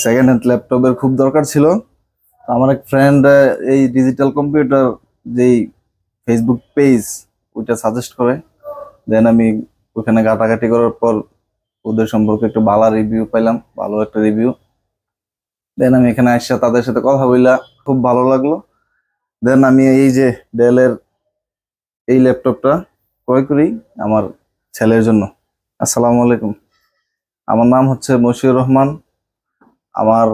Second hand ল্যাপটপের খুব দরকার ছিল। আমার এক ফ্রেন্ড এই ডিজিটাল কম্পিউটার যেই ফেসবুক পেজ ওইটা সাজেস্ট করে। দেন আমি ওখানে ঘাটাঘাটি করার পর ওদের সম্পর্কে একটু ভালো রিভিউ পাইলাম, ভালো একটা রিভিউ। দেন আমি এখানে আসা তাদের সাথে কথা বললা, খুব ভালো লাগলো। দেন আমি এই যে ডেলের এই ল্যাপটপটা ক্রয় করি আমার ছেলের জন্য। আসসালামু আলাইকুম, আমার নাম হচ্ছে মশিউর রহমান। আমার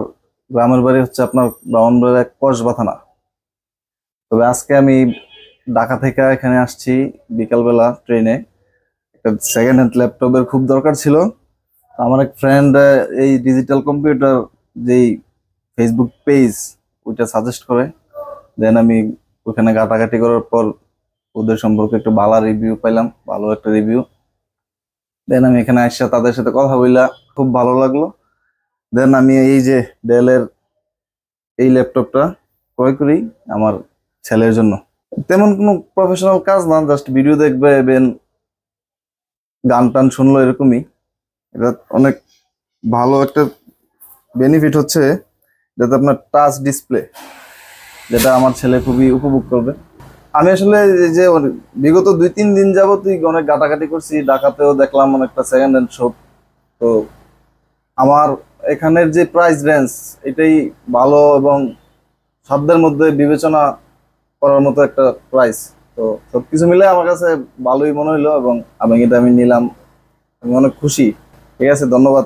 গ্রামের বাড়ি হচ্ছে আপনার ব্রাহ্মণবাড়িয়া কসবা থানা। তবে আজকে আমি ঢাকা থেকে এখানে আসছি বিকালবেলা ট্রেনে। একটা সেকেন্ড হ্যান্ড ল্যাপটপের খুব দরকার ছিল। আমার এক ফ্রেন্ড এই ডিজিটাল কম্পিউটার যেই ফেসবুক পেজ ওইটা সাজেস্ট করে। দেন আমি ওখানে ঘাটাঘাটি করার পর ওদের সম্পর্কে একটু ভালো রিভিউ পাইলাম, ভালো একটা রিভিউ। দেন আমি এখানে আসা তাদের সাথে কথা বললা, খুব ভালো লাগলো। দেন আমি এই যে ডেলের এই ল্যাপটপটা ক্রয় করি আমার ছেলের জন্য। তেমন কোনো প্রফেশনাল কাজ না, জাস্ট ভিডিও দেখবে এবং গান টান শুনলো, এরকমই। এটা অনেক ভালো একটা বেনিফিট হচ্ছে যাতে আপনার টাচ ডিসপ্লে, যেটা আমার ছেলে খুবই উপভোগ করবে। আমি আসলে এই যে বিগত 2-3 দিন যাবতই অনেক ঘাটাঘাটি করছি, ঢাকাতেও দেখলাম অনেকটা সেকেন্ড হ্যান্ড শপ। তো আমার এখানের যে প্রাইস রেঞ্জ এটাই ভালো এবং সাধ্যের মধ্যে বিবেচনা করার মতো একটা প্রাইস। তো সবকিছু মিলে আমার কাছে ভালোই মনে হইলো এবং আমি নিলাম। আমি অনেক খুশি। ঠিক আছে, ধন্যবাদ।